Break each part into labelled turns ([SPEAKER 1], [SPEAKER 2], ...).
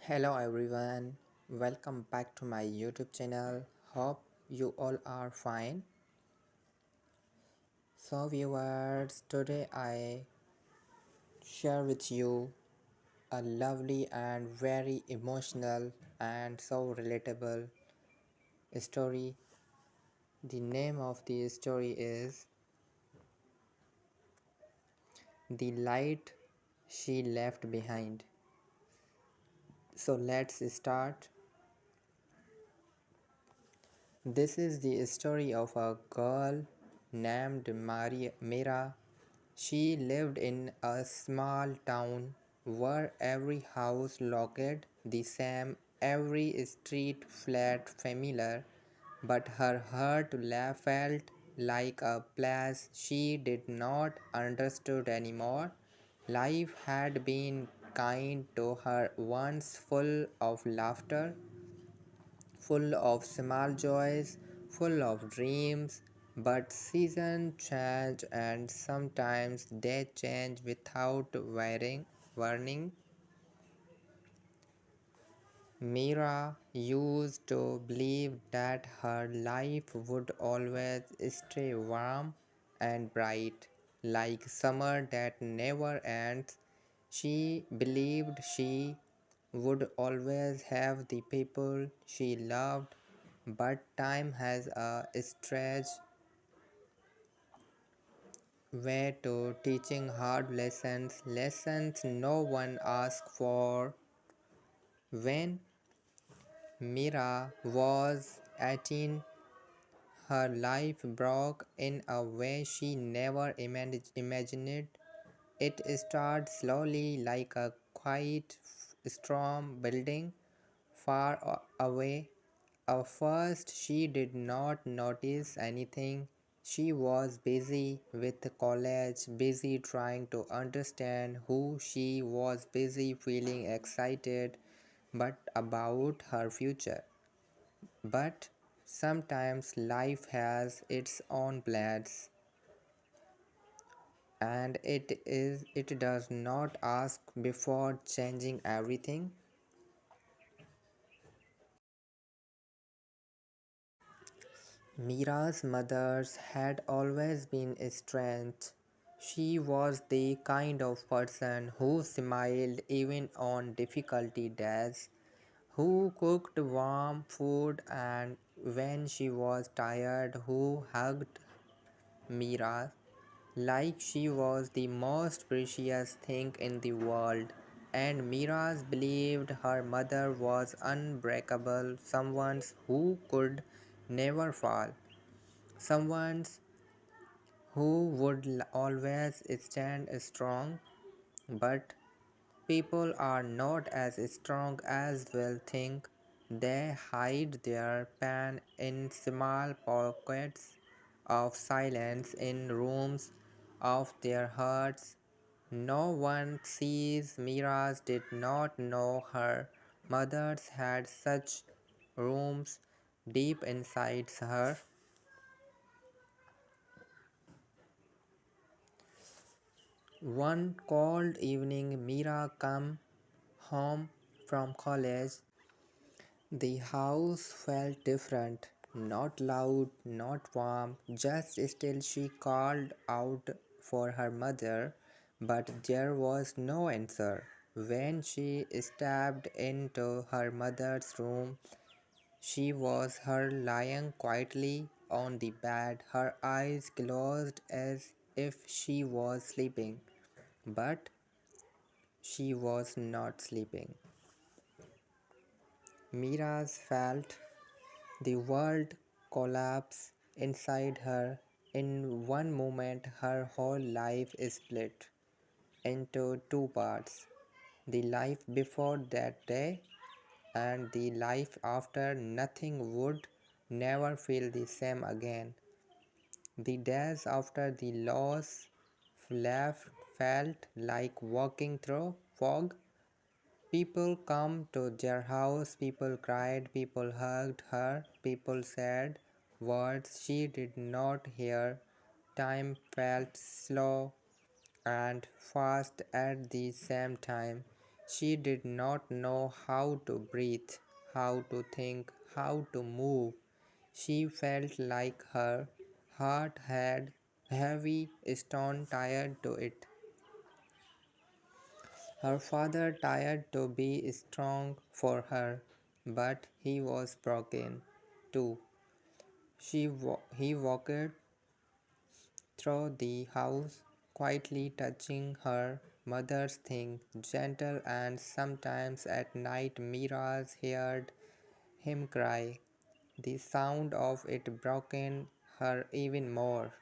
[SPEAKER 1] Hello everyone, welcome back to my YouTube channel. Hope you all are fine. So, viewers, today I share with you a lovely and very emotional and so relatable story. The name of the story is The Light She Left Behind. So, let's start. This is the story of a girl named Mira. She lived in a small town where every house looked the same, every street felt familiar, but her heart felt like a place she did not understood anymore. Life had been kind to her once, full of laughter, full of small joys, full of dreams, but seasons change and sometimes they change without warning. Mira used to believe that her life would always stay warm and bright, like summer that never ends. She believed she would always have the people she loved, but time has a strange way to teaching hard lessons no one asked for. When Mira was 18, her life broke in a way she never imagined. It started slowly, like a quiet storm building far away. At first, she did not notice anything. She was busy with college, busy trying to understand who she was, busy feeling excited but about her future. But sometimes life has its own plans and it does not ask before changing everything. Mira's mother had always been strange. She was the kind of person who smiled even on difficulty days, who cooked warm food, and when she was tired, who hugged Mira like she was the most precious thing in the world. And Mira believed her mother was unbreakable, someone who could never fall, someone who would always stand strong. But people are not as strong as we think. They hide their pain in small pockets of silence in rooms of their hearts. No one sees. Miras did not know her mother's had such rooms deep inside her. One cold evening, Mira came home from college. The house felt different, not loud, not warm, just still. She called out for her mother, but there was no answer. When she stepped into her mother's room, she was her lying quietly on the bed, her eyes closed as if she was sleeping. But she was not sleeping. Miras felt the world collapse inside her. In one moment, her whole life is split into two parts: the life before that day and the life after. Nothing would never feel the same again. The days after the loss left felt like walking through fog. People come to their house, people cried, people hugged her, people said words she did not hear. Time felt slow and fast at the same time. She did not know how to breathe, how to think, how to move. She felt like her heart had heavy stone tied to it. Her father tried to be strong for her, but he was broken too. He walked through the house, quietly touching her mother's things, gentle, and sometimes at night Mira's heard him cry. The sound of it broken her even more.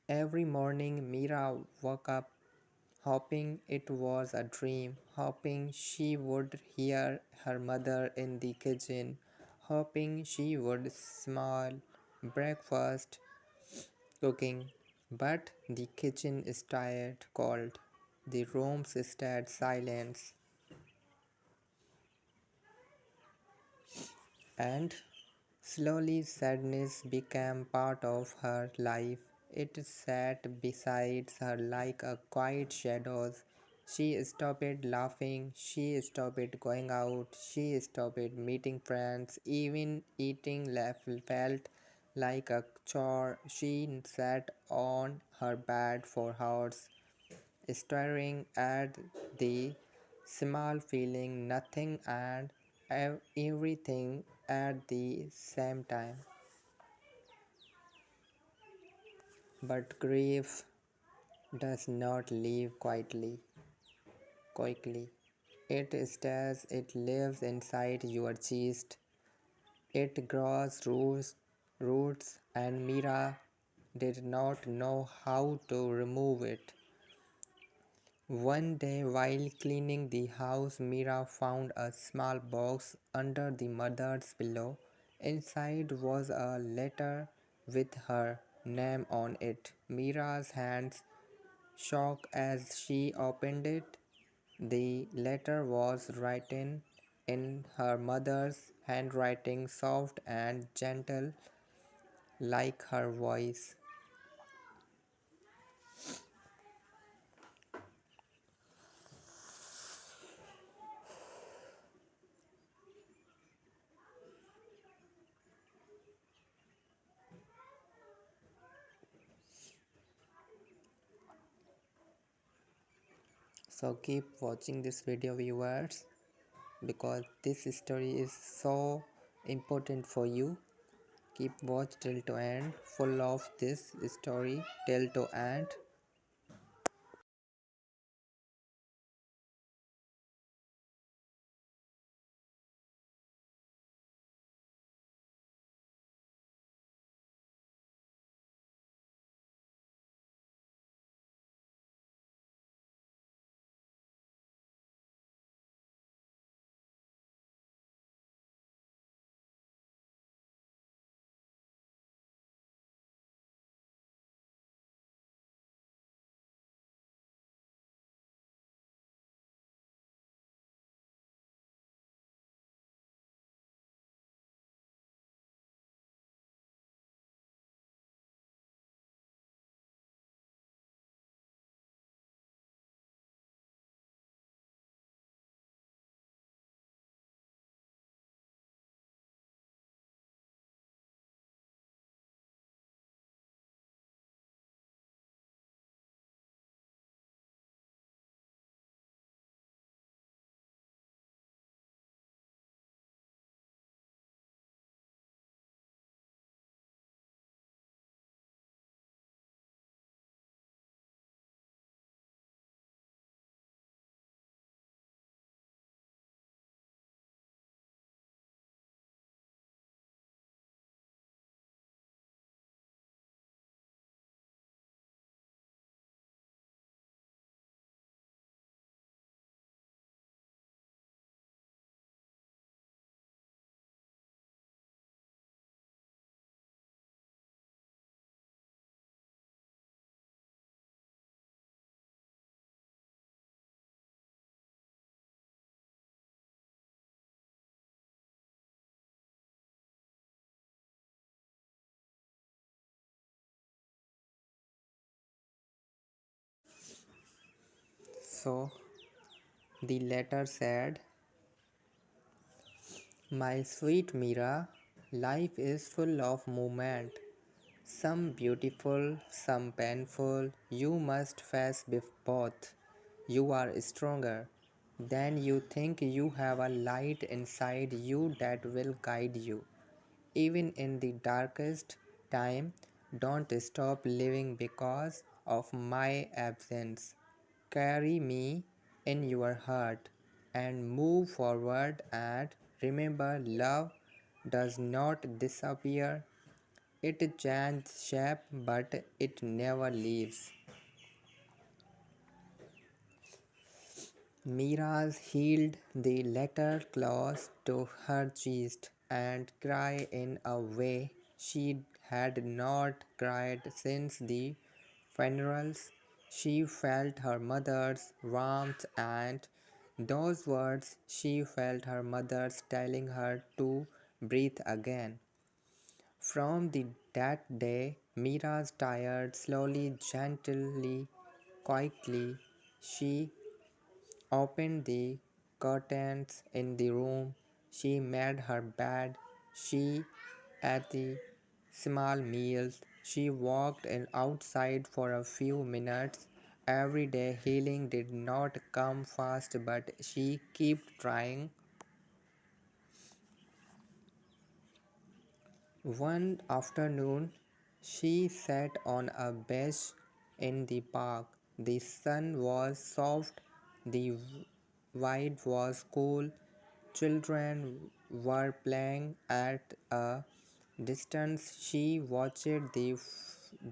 [SPEAKER 1] Every morning Mira woke up hoping it was a dream, hoping she would hear her mother in the kitchen, hoping she would smell breakfast cooking. But the kitchen stayed cold, the rooms stayed silent, and slowly sadness became part of her life. It sat beside her like a quiet shadow. She stopped laughing, she stopped going out, she stopped meeting friends, even eating left felt like a chore. She sat on her bed for hours, staring at the small, feeling nothing and everything at the same time. But grief does not leave quickly. It stays, it lives inside your chest. It grows roots, and Mira did not know how to remove it. One day, while cleaning the house, Mira found a small box under the mother's pillow. Inside was a letter with her name on it. Mira's hands shook as she opened it. The letter was written in her mother's handwriting, soft and gentle like her voice. So keep watching this video, viewers, because this story is so important for you. Keep watch till to end, full of this story till to end. So the letter said, "My sweet Mira, life is full of movement, some beautiful, some painful. You must face both. You are stronger than you think. You have a light inside you that will guide you. Even in the darkest time, don't stop living because of my absence. Carry me in your heart and move forward, and remember, love does not disappear. It changes shape, but it never leaves." Mira's held the letter close to her chest and cried in a way she had not cried since the funerals. She felt her mother's warmth, and those words she felt her mother's telling her to breathe again. From that day, Mira's tired slowly, gently, quietly. She opened the curtains in the room. She made her bed. She ate the small meals. She walked in outside for a few minutes. Every day healing did not come fast, but she kept trying. One afternoon, she sat on a bench in the park. The sun was soft, the wind was cool, children were playing at a distance. She watched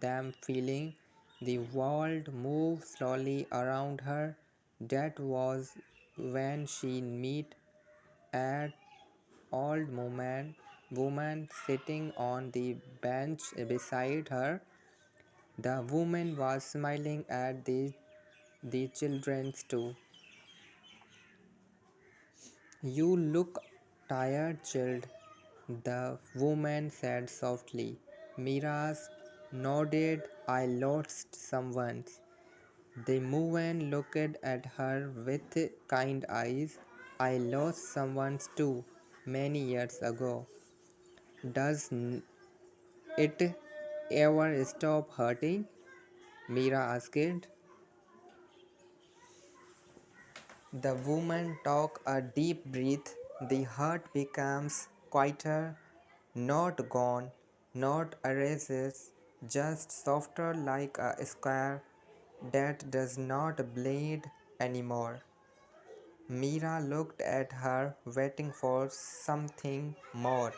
[SPEAKER 1] them feeling the world move slowly around her. That was when she met an old woman sitting on the bench beside her. The woman was smiling at the children too. "You look tired, child," the woman said softly. Miras nodded. "I lost someone." The woman looked at her with kind eyes. "I lost someone too, many years ago." "Does it ever stop hurting?" Mira asked. The woman took a deep breath. The heart becomes quieter, not gone, not erased, just softer like a square that does not bleed anymore. Mira looked at her, waiting for something more.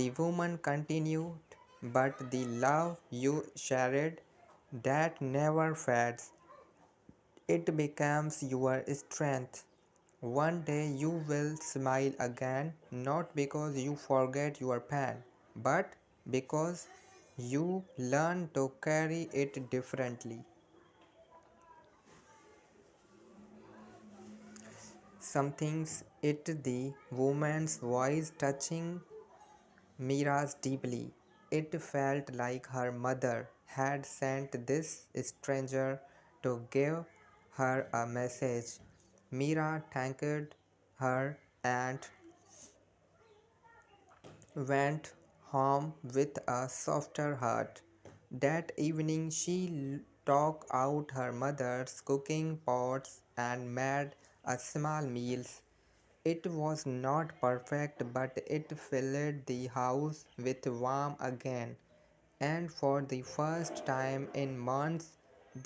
[SPEAKER 1] The woman continued, "But the love you shared, that never fades. It becomes your strength. One day you will smile again, not because you forget your pain, but because you learn to carry it differently." Something's it the woman's voice touching Mira's deeply. It felt like her mother had sent this stranger to give her a message. Mira thanked her and went home with a softer heart. That evening she took out her mother's cooking pots and made a small meals. It was not perfect, but it filled the house with warmth again. And for the first time in months,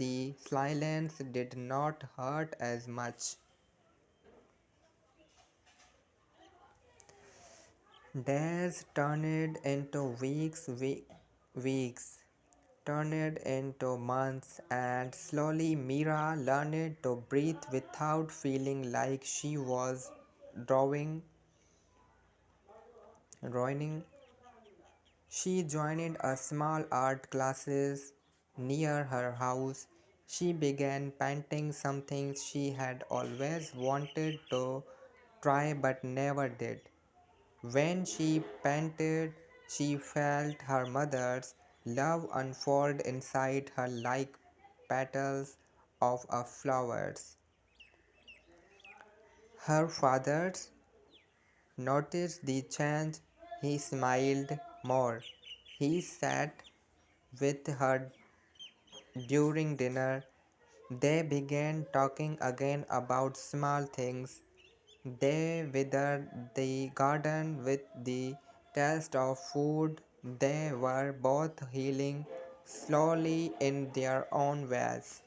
[SPEAKER 1] the silence did not hurt as much. Days turned into weeks turned into months, and slowly Mira learned to breathe without feeling like she was drawing, drowning. She joined a small art classes near her house. She began painting something she had always wanted to try but never did. When she painted, she felt her mother's love unfold inside her like petals of a flowers. Her father noticed the change. He smiled more. He sat with her during dinner. They began talking again about small things. They withered the garden with the taste of food. They were both healing slowly in their own ways.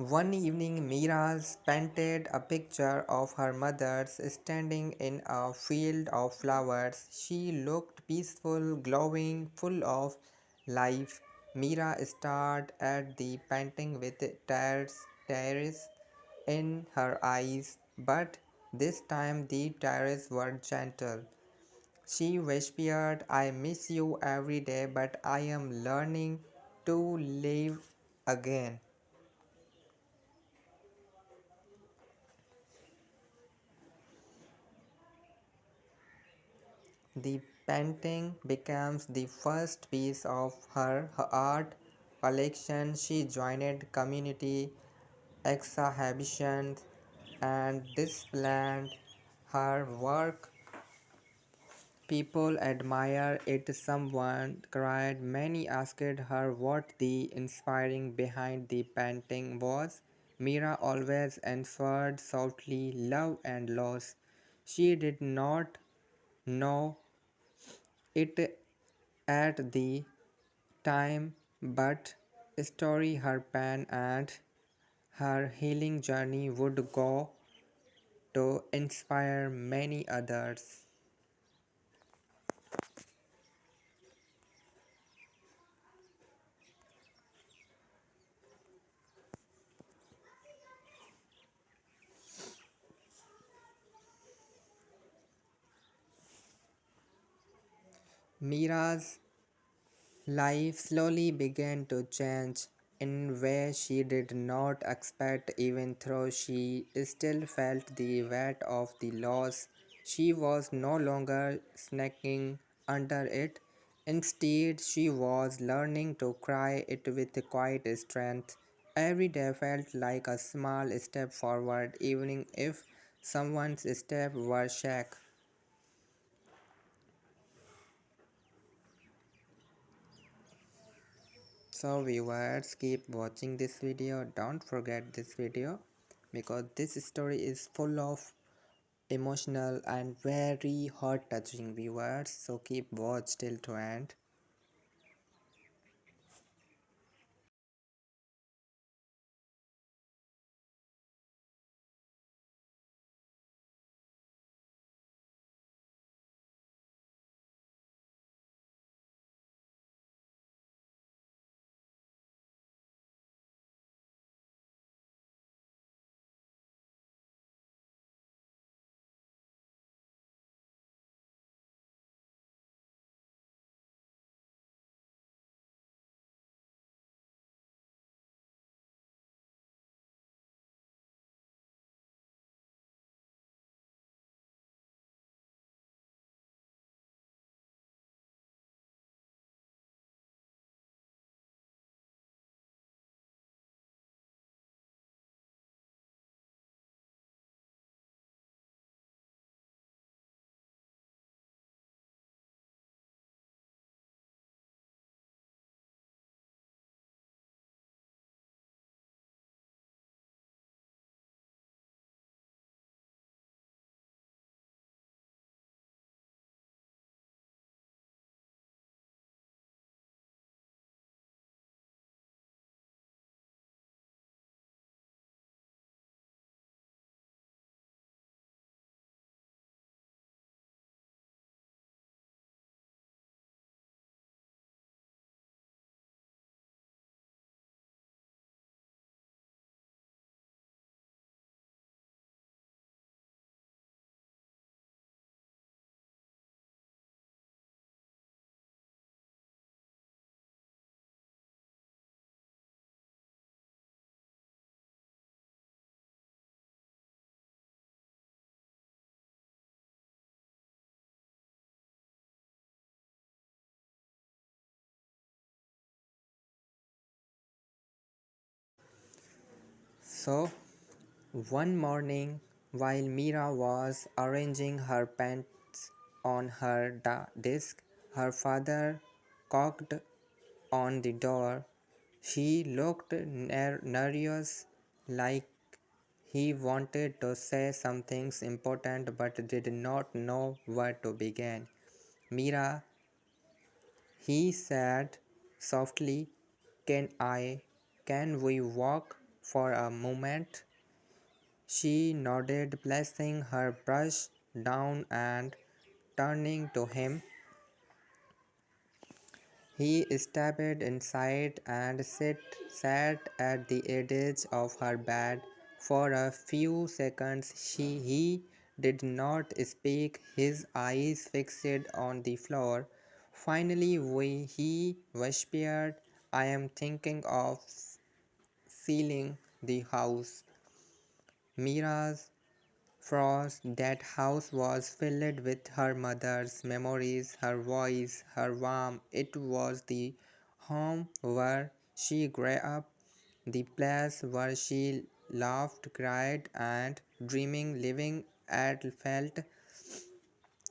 [SPEAKER 1] One evening, Mira painted a picture of her mother standing in a field of flowers. She looked peaceful, glowing, full of life. Mira stared at the painting with tears in her eyes, but this time the tears were gentle. She whispered, I miss you every day, but I am learning to live again. The painting becomes the first piece of her art collection. She joined community exhibitions and displayed her work. People admire it. Someone cried. Many asked her what the inspiring behind the painting was. Mira always answered softly, love and loss. She did not know it at the time, but story her pain and her healing journey would go to inspire many others. Mira's life slowly began to change in ways she did not expect, even though she still felt the weight of the loss. She was no longer snacking under it. Instead, she was learning to cry it with quiet strength. Every day felt like a small step forward, even if someone's step were shaky. So viewers, keep watching this video. Don't forget this video because this story is full of emotional and very heart touching viewers. So keep watch till to end. So, one morning, while Mira was arranging her pants on her desk, her father knocked on the door. She looked nervous, like he wanted to say something important but did not know where to begin. Mira, he said softly, can we walk for a moment? She nodded, placing her brush down and turning to him. He stepped inside and sat at the edge of her bed. For a few seconds he did not speak, his eyes fixed on the floor. Finally he whispered, I am thinking of selling the house. Mira's froze. That house was filled with her mother's memories, her voice, her warmth. It was the home where she grew up, the place where she laughed, cried, and dreaming. Living at felt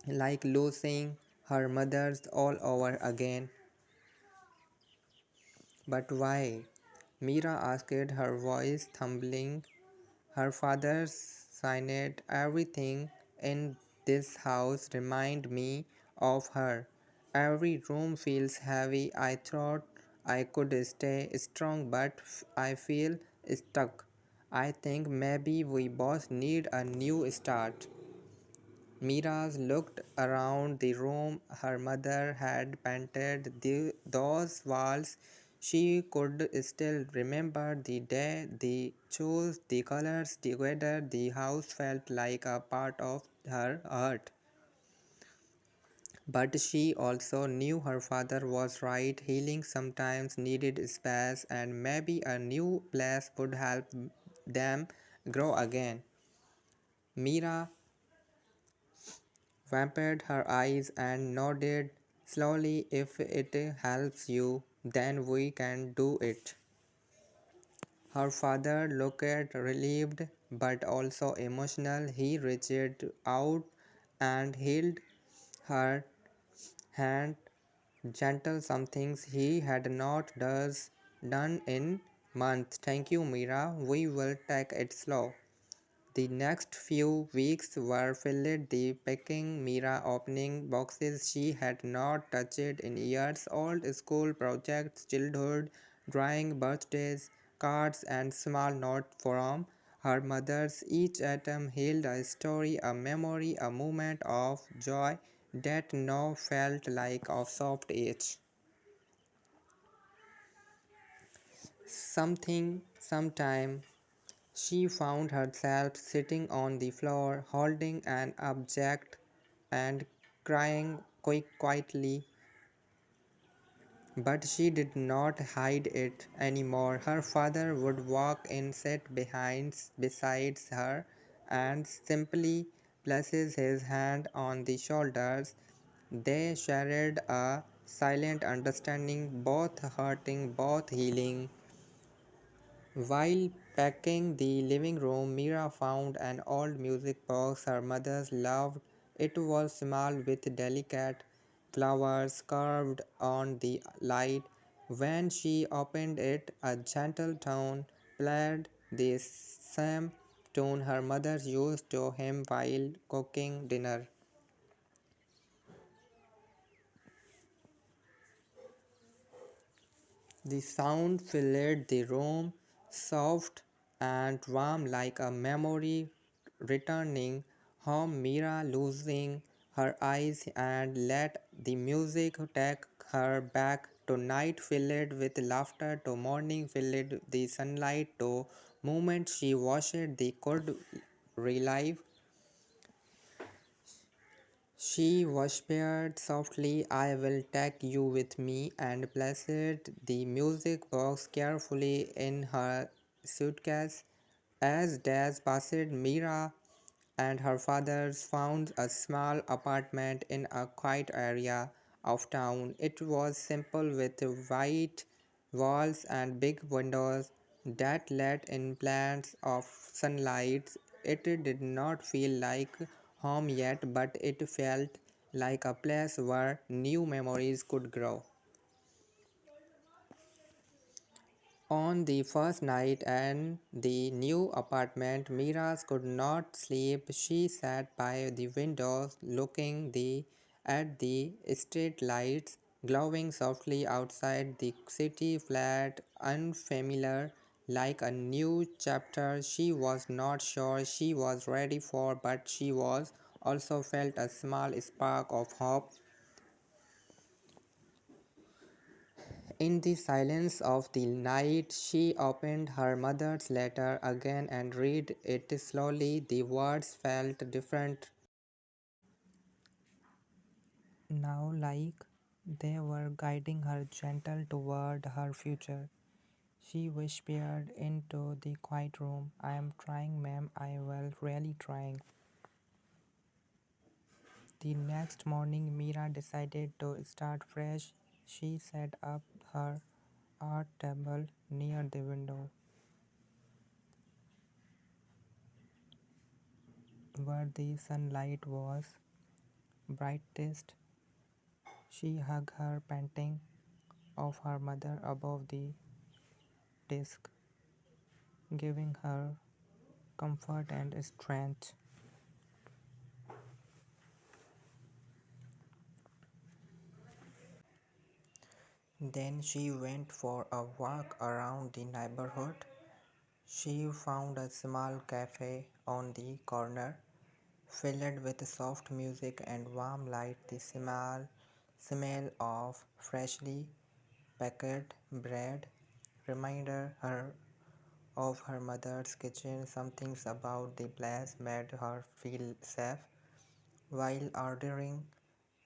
[SPEAKER 1] like losing her mother's all over again. But why? Mira asked, her voice trembling. Her father signed everything in this house remind me of her. Every room feels heavy. I thought I could stay strong, but I feel stuck. I think maybe we both need a new start. Mira looked around the room. Her mother had painted those walls. She could still remember the day they chose the colors together. The house felt like a part of her heart. But she also knew her father was right. Healing sometimes needed space, and maybe a new place would help them grow again. Mira wiped her eyes and nodded slowly. If it helps you, then we can do it. Her father looked relieved but also emotional. He reached out and held her hand gentle, something he had not done in months. Thank you, Mira. We will take it slow. The next few weeks were filled the packing, Mira opening boxes she had not touched in years, old school projects, childhood, drawing, birthdays, cards, and small notes from her mother's. Each atom held a story, a memory, a moment of joy that now felt like a soft edge. Sometime she found herself sitting on the floor, holding an object and crying quietly, but she did not hide it anymore. Her father would walk in, sit beside her, and simply places his hand on the shoulders. They shared a silent understanding, both hurting, both healing. While packing the living room, Mira found an old music box her mother loved. It was small with delicate flowers carved on the lid. When she opened it, a gentle tone played, the same tune her mother used to him while cooking dinner. The sound filled the room, soft and warm like a memory returning home. Mira losing her eyes and let the music take her back to night filled with laughter, to morning filled the sunlight, to moments she wished they could relive. She whispered softly, I will take you with me, and placed the music box carefully in her suitcase. As days passed, Mira and her father found a small apartment in a quiet area of town. It was simple with white walls and big windows. that let in plants of sunlight. It did not feel like home yet, but it felt like a place where new memories could grow. On the first night in the new apartment, Miras could not sleep. She sat by the window looking at the street lights glowing softly outside. The city flat, unfamiliar, like a new chapter she was not sure she was ready for, but she was also felt a small spark of hope. In the silence of the night, she opened her mother's letter again and read it slowly. The words felt different now, like they were guiding her gentle toward her future. She whispered into the quiet room, I am trying, ma'am, I will really trying. The next morning, Mira decided to start fresh. She set up her art table near the window, where the sunlight was brightest. She hugged her painting of her mother above the desk, giving her comfort and strength. Then she went for a walk around the neighborhood. She found a small cafe on the corner, filled with soft music and warm light. The smell of freshly baked bread reminded her of her mother's kitchen. Something about the place made her feel safe. While ordering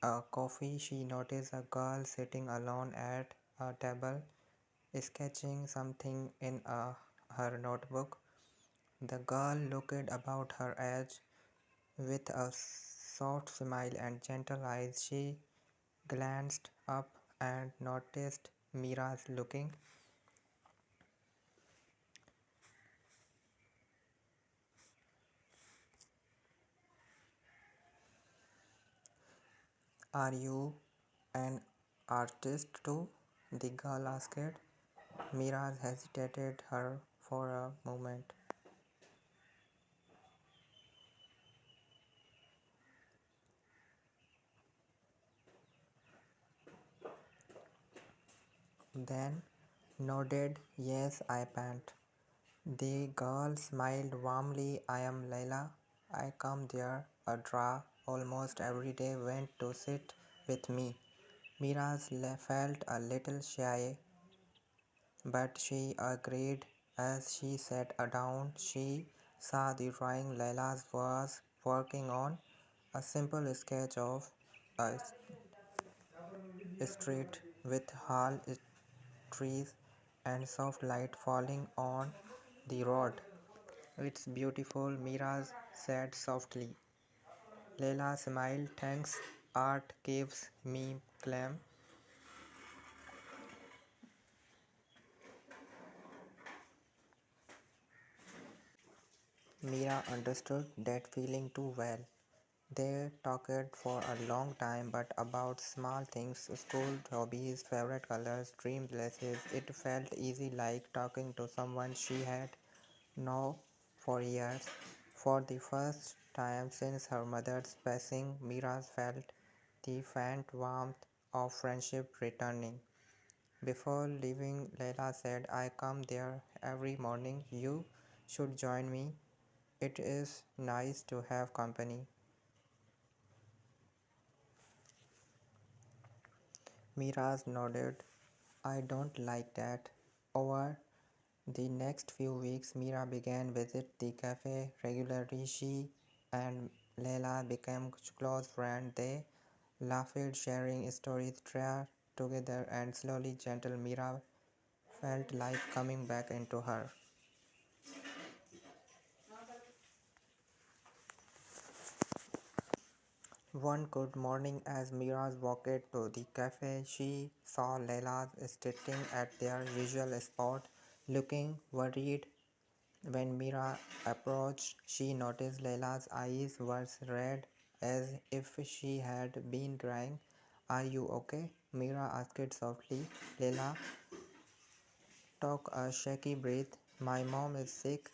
[SPEAKER 1] a coffee, she noticed a girl sitting alone at a table, sketching something in her notebook. The girl looked about her age with a soft smile and gentle eyes. She glanced up and noticed Mira's looking. Are you an artist too? The girl asked. Mira hesitated her for a moment. Then nodded, yes, I paint. The girl smiled warmly. I am Layla. I come there a draw almost every day. Went to sit with me. Mira felt a little shy, but she agreed. As she sat down, she saw the drawing Layla was working on, a simple sketch of a street with tall trees and soft light falling on the road. It's beautiful, Mira said softly. Leila smiled, thanks, art gives me calm. Mira understood that feeling too well. They talked for a long time, but about small things, school hobbies, favorite colors, dream places. It felt easy, like talking to someone she had known for years. For the first time since her mother's passing, Mira felt the faint warmth of friendship returning. Before leaving, Leila said, I come there every morning. You should join me. It is nice to have company. Miraz nodded. I don't like that. Over the next few weeks, Mira began visit the cafe regularly. She and Leila became close friends. They laughed, sharing stories, tried together, and slowly gentle Mira felt life coming back into her. One good morning, as Mira walked to the cafe, she saw Leila sitting at their usual spot. looking worried. When Mira approached, she noticed Leila's eyes were red as if she had been crying. Are you okay? Mira asked softly. Leila took a shaky breath. My mom is sick.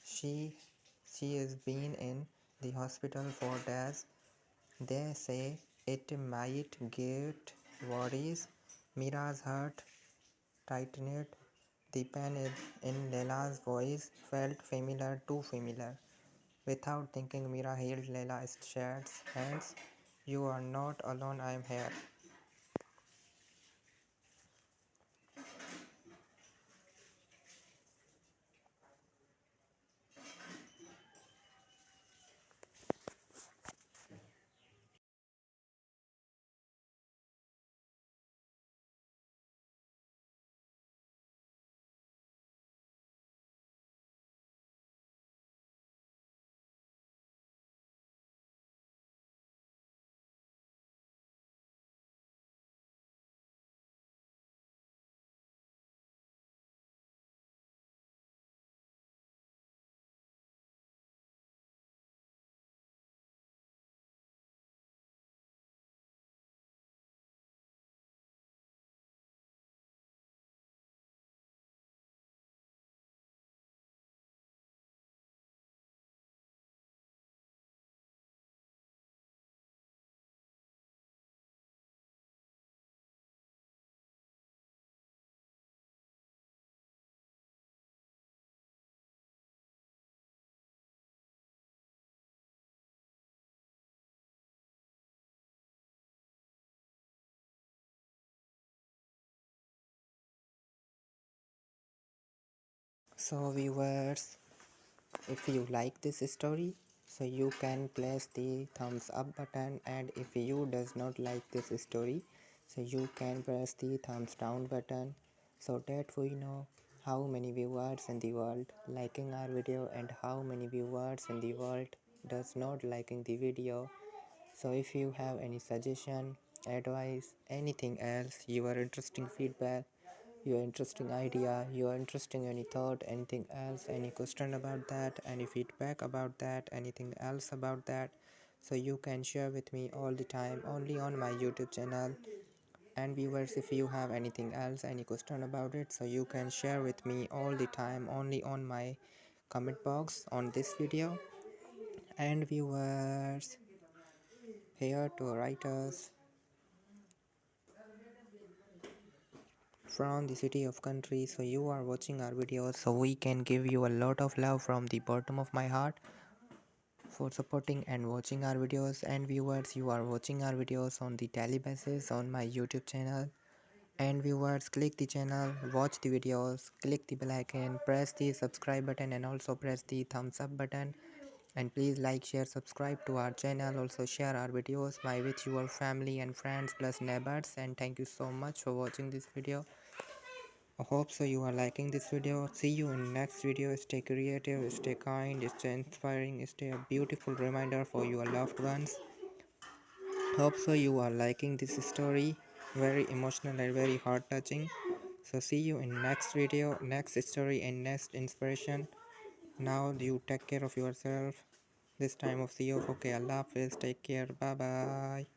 [SPEAKER 1] She she has been in the hospital for days. They say it might get worse. Mira's heart tightened. The pain in Leila's voice felt familiar, too familiar. Without thinking, Mira held Leila's hands. You are not alone, I am here. So, viewers, if you like this story, so you can press the thumbs up button, and if you does not like this story, so you can press the thumbs down button, so that we know how many viewers in the world liking our video and how many viewers in the world does not liking the video. So if you have any suggestion, advice, anything else, your interesting feedback, your interesting idea, your interesting any thought, anything else, any question about that, any feedback about that, anything else about that, so you can share with me all the time only on my YouTube channel. And viewers, if you have anything else, any question about it, so you can share with me all the time only on my comment box on this video. And viewers, here to write us from the city of country, so you are watching our videos, so we can give you a lot of love from the bottom of my heart for supporting and watching our videos. And viewers, you are watching our videos on the daily basis on my YouTube channel. And viewers, click the channel, watch the videos, click the bell icon, press the subscribe button, and also press the thumbs up button. And please like, share, subscribe to our channel. Also share our videos by with your family and friends plus neighbors. And thank you so much for watching this video. I hope so you are liking this video. See you in next video. Stay creative, stay kind, stay inspiring, stay a beautiful reminder for your loved ones. Hope so you are liking this story. Very emotional and very heart touching. So see you in next video, next story and next inspiration. Now you take care of yourself. This time of see you. Okay, Allah Hafiz. Take care. Bye bye.